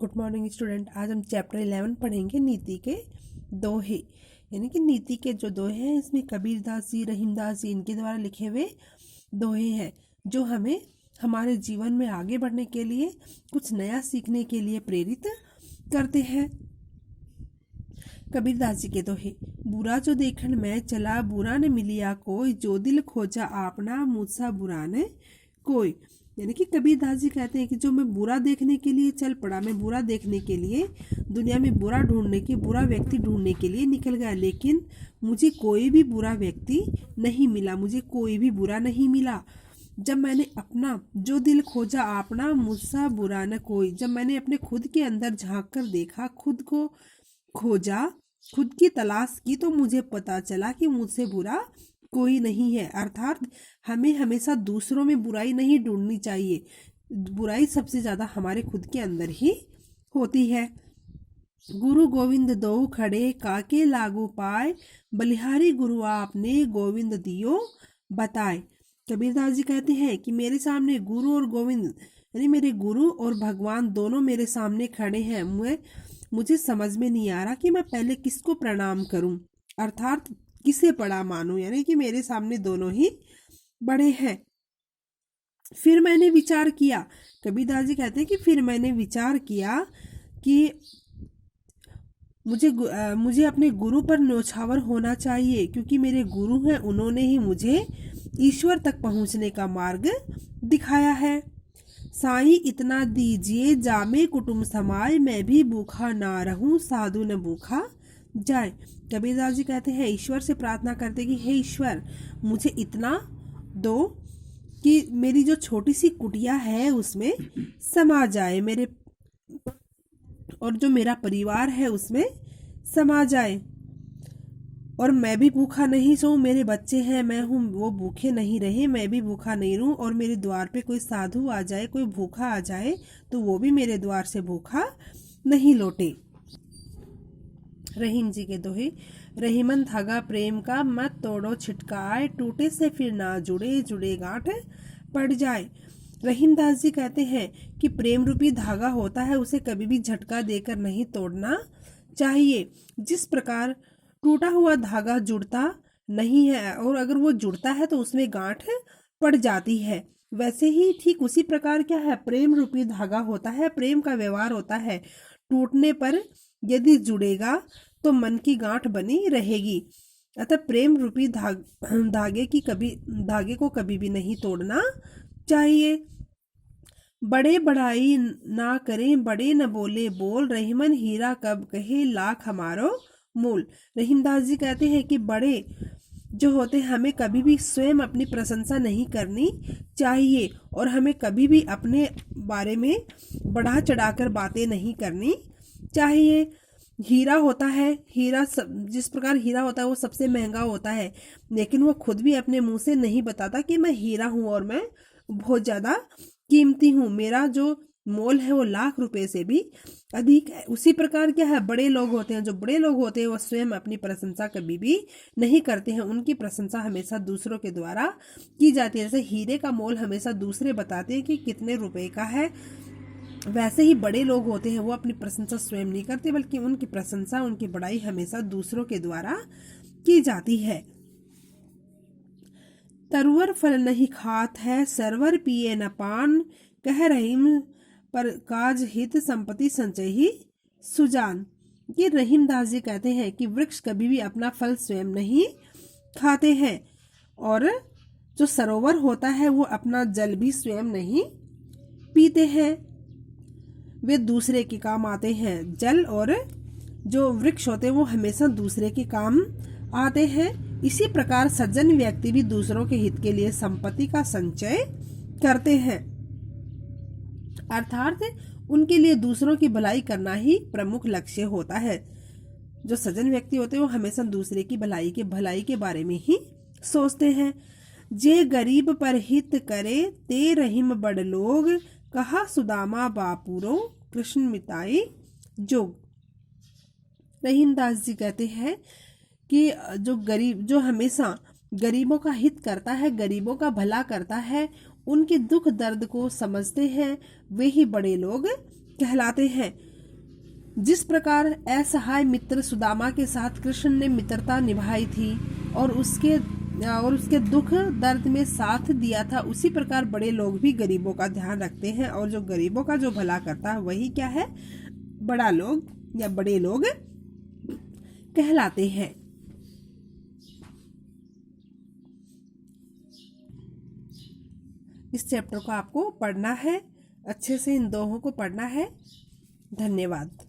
Good morning student. आज हम chapter 11 पढ़ेंगे नीति के दोहे। यानी कि नीति के जो दोहे हैं इसमें कबीरदास जी, रहीमदास जी इनके द्वारा लिखे हुए दोहे हैं जो हमें हमारे जीवन में आगे बढ़ने के लिए, कुछ नया सीखने के लिए प्रेरित करते हैं। कबीरदास जी के दोहे। बुरा जो देखन मैं चला, बुरा न मिलिया कोई, जो दिल खोजा आपना, मुझसा बुरा न कोई। यानी कि कबीरदास जी कहते हैं कि जो मैं बुरा देखने के लिए चल पड़ा, मैं बुरा देखने के लिए दुनिया में बुरा ढूंढने के, बुरा व्यक्ति ढूंढने के लिए निकल गया, लेकिन मुझे कोई भी बुरा व्यक्ति नहीं मिला, मुझे कोई भी बुरा नहीं मिला। जब मैंने अपना जो दिल खोजा आपना, मुझसा बुरा न कोई। जब मैंने अपने खुद के अंदर झांक कर देखा, खुद को खोजा, खुद की तलाश की, तो मुझे पता चला कि मुझसे बुरा कोई नहीं है। अर्थात हमें हमेशा दूसरों में बुराई नहीं ढूंढनी चाहिए, बुराई सबसे ज्यादा हमारे खुद के अंदर ही होती है। गुरु गोविंद दो खड़े, काके लागू पाए, बलिहारी गुरु आपने, गोविंद दियो बताए। कबीरदास जी कहते हैं कि मेरे सामने गुरु और गोविंद, यानी मेरे गुरु और भगवान दोनों मेरे सामने खड़े हैं। मुझे समझ में नहीं आ रहा कि मैं पहले किसको प्रणाम करूं, अर्थात किसे बड़ा मानूं। यानी कि मेरे सामने दोनों ही बड़े हैं। फिर मैंने विचार किया, कबीरदास जी कहते हैं कि फिर मैंने विचार किया कि मुझे अपने गुरु पर न्योछावर होना चाहिए, क्योंकि मेरे गुरु हैं, उन्होंने ही मुझे ईश्वर तक पहुंचने का मार्ग दिखाया है। साईं इतना दीजिए, जामे कुटुंब समाए, मैं भी भूखा ना रहूं, साधु न भूखा जाए। कबीरदास जी कहते हैं, ईश्वर से प्रार्थना करते कि हे ईश्वर, मुझे इतना दो कि मेरी जो छोटी सी कुटिया है उसमें समा जाए, मेरे और जो मेरा परिवार है उसमें समा जाए, और मैं भी भूखा नहीं सोऊं, मेरे बच्चे हैं, मैं हूं, वो भूखे नहीं रहे, मैं भी भूखा नहीं रहूं, और मेरे द्वार पे कोई साधु आ जाए, कोई भूखा आ जाए, तो वो भी मेरे द्वार से भूखा नहीं लौटे। रहीम जी के दोहे। रहीमन धागा प्रेम का, मत तोड़ो छिटकाए, टूटे से फिर ना जुड़े, जुड़े गांठ पड़ जाए। रहीमदास जी कहते हैं कि प्रेम रूपी धागा होता है, उसे कभी भी झटका देकर नहीं तोड़ना चाहिए। जिस प्रकार टूटा हुआ धागा जुड़ता नहीं है, और अगर वो जुड़ता है तो उसमें गांठ पड़ जाती है, वैसे ही ठीक उसी प्रकार क्या है, प्रेम रूपी धागा होता है, प्रेम का व्यवहार होता है। टूटने पर यदि जुड़ेगा तो मन की गांठ बनी रहेगी। अतः प्रेम रूपी धागे को कभी भी नहीं तोड़ना चाहिए। बड़े बड़ाई ना करें, बड़े न बोले बोल, रहीमन हीरा कब कहे, लाख हमारो मूल। रहीमदास जी कहते हैं कि बड़े जो होते हैं, हमें कभी भी स्वयं अपनी प्रशंसा नहीं करनी चाहिए, और हमें कभी भी अपने बारे में बढ़ा चढ़ाकर बातें नहीं करनी चाहिए। हीरा होता है, जिस प्रकार हीरा होता है वो सबसे महंगा होता है, लेकिन वो खुद भी अपने मुंह से नहीं बताता कि मैं हीरा हूं और मैं बहुत ज्यादा कीमती हूँ, मेरा जो मोल है वो लाख रुपए से भी अधिक है। उसी प्रकार क्या है, बड़े लोग होते हैं, जो बड़े लोग होते हैं वो स्वयं अपनी प्रशंसा कभी भी नहीं करते हैं, उनकी प्रशंसा हमेशा दूसरों के द्वारा की जाती है। जैसे हीरे का मोल हमेशा दूसरे बताते हैं कि कितने रुपए का है, वैसे ही बड़े लोग होते हैं वो अपनी प्रशंसा स्वयं नहीं करते, बल्कि उनकी प्रशंसा, उनकी बड़ाई हमेशा दूसरों के द्वारा की जाती है। तरुवर फल नहीं खात है, सरवर पिए न पान, कह रहीम पर काज हित, संपत्ति संचय ही सुजान। ये रहीमदास जी कहते हैं कि वृक्ष कभी भी अपना फल स्वयं नहीं खाते हैं, और जो सरोवर होता है वो अपना जल भी स्वयं नहीं पीते हैं, वे दूसरे के काम आते हैं। जल और जो वृक्ष होते हैं वो हमेशा दूसरे के काम आते हैं। इसी प्रकार सज्जन व्यक्ति भी दूसरों के हित के लिए संपत्ति का संचय करते हैं, अर्थात उनके लिए दूसरों की भलाई करना ही प्रमुख लक्ष्य होता है। जो सज्जन व्यक्ति होते हैं वो हमेशा दूसरे की भलाई के बारे में ही सोचते हैं। जे गरीब पर हित करे, ते रहीम बड़ लोग, कहा सुदामा बापुरो, कृष्ण मिताई जोग। रहीमदास जी कहते हैं कि जो हमेशा गरीबों का हित करता है, गरीबों का भला करता है, उनके दुख दर्द को समझते हैं, वे ही बड़े लोग कहलाते हैं। जिस प्रकार असहाय मित्र सुदामा के साथ कृष्ण ने मित्रता निभाई थी और उसके दुख दर्द में साथ दिया था, उसी प्रकार बड़े लोग भी गरीबों का ध्यान रखते हैं, और जो गरीबों का जो भला करता है वही क्या है, बड़ा लोग या बड़े लोग कहलाते हैं। इस चैप्टर को आपको पढ़ना है, अच्छे से इन दोहों को पढ़ना है। धन्यवाद।